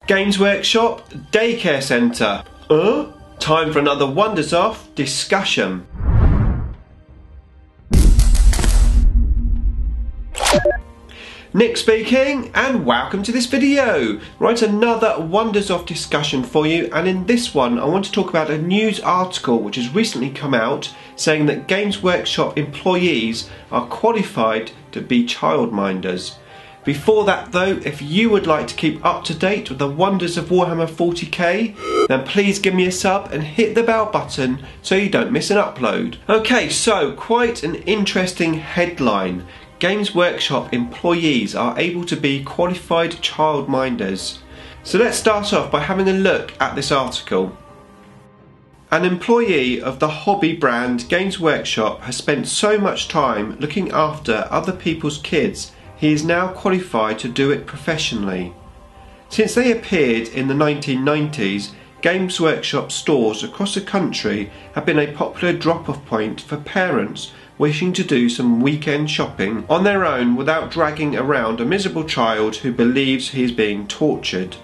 Games Workshop, Daycare Centre. Time for another Wonders Off discussion. Nick speaking, and welcome to this video. Right, another Wonders Off discussion for you, and in this one I want to talk about a news article which has recently come out saying that Games Workshop employees are qualified to be childminders. Before that though, if you would like to keep up to date with the wonders of Warhammer 40k, then please give me a sub and hit the bell button so you don't miss an upload. Okay, so quite an interesting headline. Games Workshop employees are able to be qualified childminders. So let's start off by having a look at this article. An employee of the hobby brand Games Workshop has spent so much time looking after other people's kids, he is now qualified to do it professionally. Since they appeared in the 1990s, Games Workshop stores across the country have been a popular drop-off point for parents wishing to do some weekend shopping on their own without dragging around a miserable child who believes he is being tortured.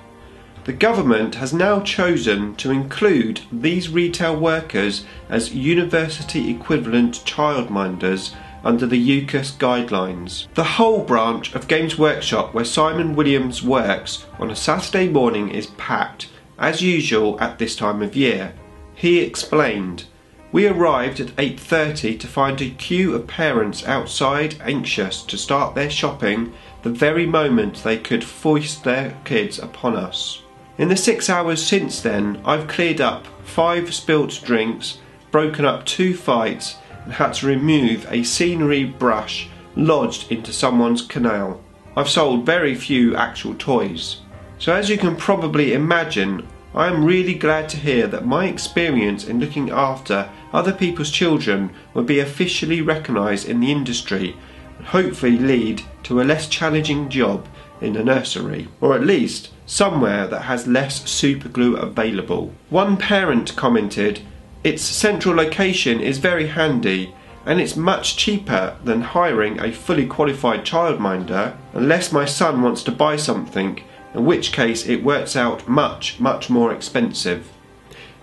The government has now chosen to include these retail workers as university equivalent childminders under the UCAS guidelines. The whole branch of Games Workshop where Simon Williams works on a Saturday morning is packed, as usual at this time of year. He explained, "We arrived at 8:30 to find a queue of parents outside anxious to start their shopping the very moment they could foist their kids upon us. In the 6 hours since then, I've cleared up 5 spilt drinks, broken up 2 fights, and had to remove a scenery brush lodged into someone's canal. I've sold very few actual toys." So as you can probably imagine, I am really glad to hear that my experience in looking after other people's children will be officially recognised in the industry and hopefully lead to a less challenging job in a nursery, or at least somewhere that has less superglue available. One parent commented, "Its central location is very handy and it's much cheaper than hiring a fully qualified childminder unless my son wants to buy something, in which case it works out much more expensive."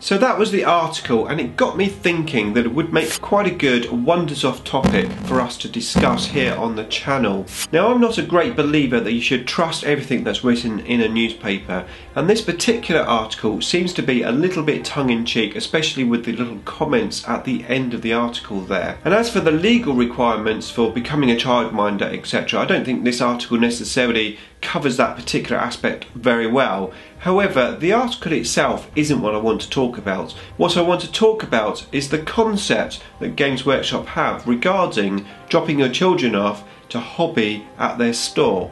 So that was the article, and it got me thinking that it would make quite a good Wonders Off topic for us to discuss here on the channel. Now, I'm not a great believer that you should trust everything that's written in a newspaper, and this particular article seems to be a little bit tongue-in-cheek, especially with the little comments at the end of the article there. And as for the legal requirements for becoming a childminder, etc., I don't think this article necessarily covers that particular aspect very well. However, the article itself isn't what I want to talk about. What I want to talk about is the concept that Games Workshop have regarding dropping your children off to hobby at their store.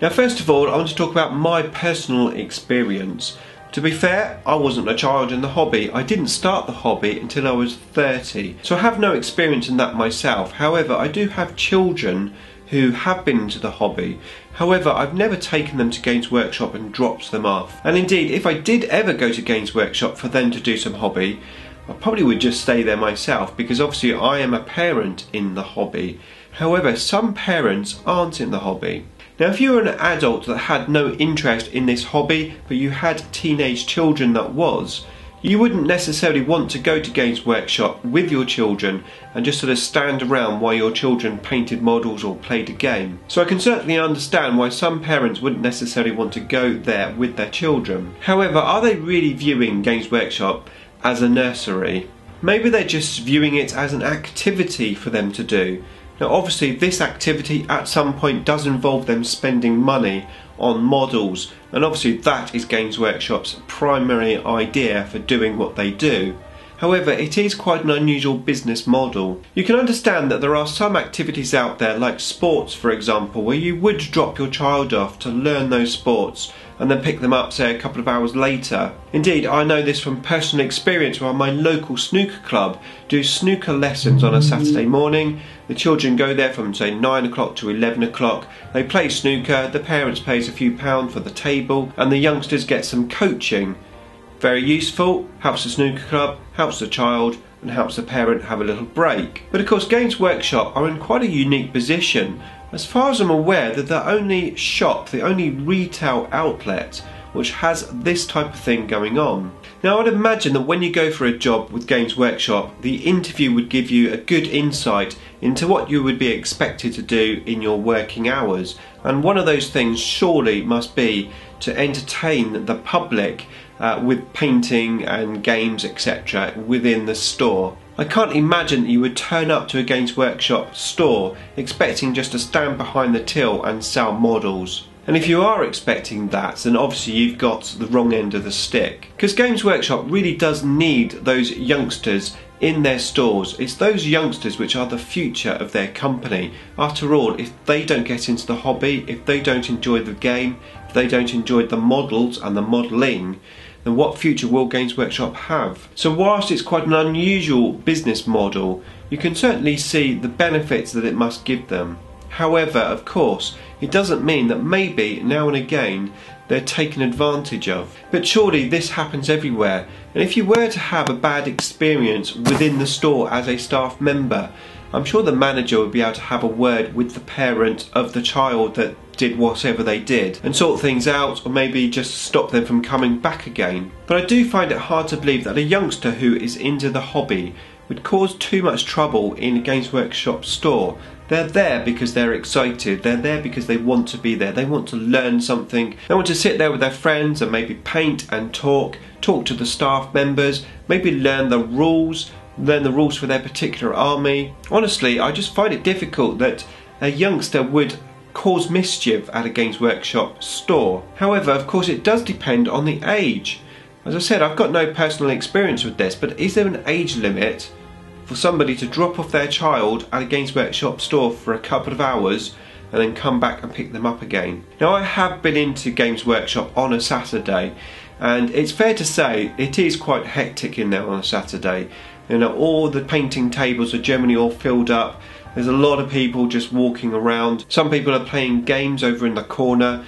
Now, first of all, I want to talk about my personal experience. To be fair, I wasn't a child in the hobby. I didn't start the hobby until I was 30, so I have no experience in that myself. However, I do have children who have been into the hobby. However, I've never taken them to Games Workshop and dropped them off. And indeed, if I did ever go to Games Workshop for them to do some hobby, I probably would just stay there myself, because obviously I am a parent in the hobby. However, some parents aren't in the hobby. Now, if you were an adult that had no interest in this hobby, but you had teenage children that was, you wouldn't necessarily want to go to Games Workshop with your children and just sort of stand around while your children painted models or played a game. So I can certainly understand why some parents wouldn't necessarily want to go there with their children. However, are they really viewing Games Workshop as a nursery? Maybe they're just viewing it as an activity for them to do. Now, obviously this activity at some point does involve them spending money on models, and obviously that is Games Workshop's primary idea for doing what they do. However, it is quite an unusual business model. You can understand that there are some activities out there, like sports for example, where you would drop your child off to learn those sports and then pick them up, say, a couple of hours later. Indeed, I know this from personal experience, where my local snooker club do snooker lessons on a Saturday morning. The children go there from, say, 9 o'clock to 11 o'clock. They play snooker, the parents pays a few pounds for the table, and the youngsters get some coaching. Very useful, helps the snooker club, helps the child, and helps the parent have a little break. But of course, Games Workshop are in quite a unique position. As far as I'm aware, they're the only shop, the only retail outlet which has this type of thing going on. Now I'd imagine that when you go for a job with Games Workshop, the interview would give you a good insight into what you would be expected to do in your working hours, and one of those things surely must be to entertain the public with painting and games, etc. within the store. I can't imagine that you would turn up to a Games Workshop store expecting just to stand behind the till and sell models. And if you are expecting that, then obviously you've got the wrong end of the stick. Because Games Workshop really does need those youngsters in their stores. It's those youngsters which are the future of their company. After all, if they don't get into the hobby, if they don't enjoy the game, if they don't enjoy the models and the modelling, then what future will Games Workshop have? So whilst it's quite an unusual business model, you can certainly see the benefits that it must give them. However, of course, it doesn't mean that maybe now and again they're taken advantage of. But surely this happens everywhere, and if you were to have a bad experience within the store as a staff member, I'm sure the manager would be able to have a word with the parent of the child that did whatever they did and sort things out, or maybe just stop them from coming back again. But I do find it hard to believe that a youngster who is into the hobby would cause too much trouble in a Games Workshop store. They're there because they're excited, they're there because they want to be there, they want to learn something, they want to sit there with their friends and maybe paint and talk to the staff members, maybe learn the rules for their particular army. Honestly, I just find it difficult that a youngster would cause mischief at a Games Workshop store. However, of course, it does depend on the age. As I said, I've got no personal experience with this, but is there an age limit for somebody to drop off their child at a Games Workshop store for a couple of hours and then come back and pick them up again? Now, I have been into Games Workshop on a Saturday, and it's fair to say it is quite hectic in there on a Saturday. You know, all the painting tables are generally all filled up. There's a lot of people just walking around. Some people are playing games over in the corner.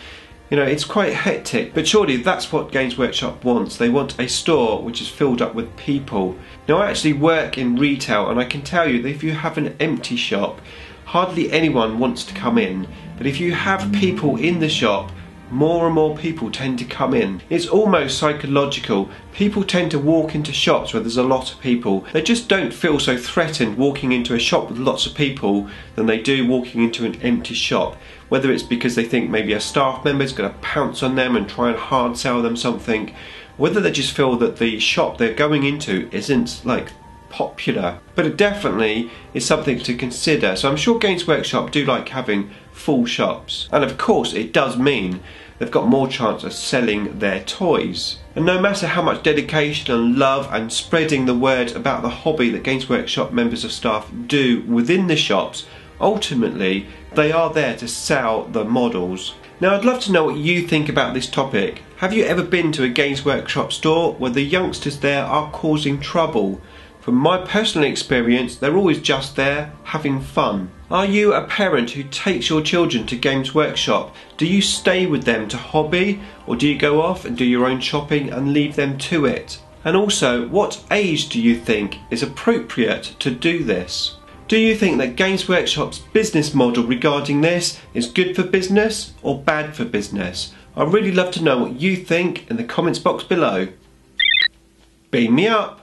You know, it's quite hectic, but surely that's what Games Workshop wants. They want a store which is filled up with people. Now, I actually work in retail, and I can tell you that if you have an empty shop, hardly anyone wants to come in. But if you have people in the shop, more and more people tend to come in. It's almost psychological. People tend to walk into shops where there's a lot of people. They just don't feel so threatened walking into a shop with lots of people than they do walking into an empty shop. Whether it's because they think maybe a staff member is going to pounce on them and try and hard sell them something, whether they just feel that the shop they're going into isn't like popular. But it definitely is something to consider. So I'm sure Games Workshop do like having full shops, and of course it does mean they've got more chance of selling their toys. And no matter how much dedication and love and spreading the word about the hobby that Games Workshop members of staff do within the shops, ultimately they are there to sell the models. Now, I'd love to know what you think about this topic. Have you ever been to a Games Workshop store where the youngsters there are causing trouble? From my personal experience, they're always just there having fun. Are you a parent who takes your children to Games Workshop? Do you stay with them to hobby, or do you go off and do your own shopping and leave them to it? And also, what age do you think is appropriate to do this? Do you think that Games Workshop's business model regarding this is good for business or bad for business? I'd really love to know what you think in the comments box below. Beam me up!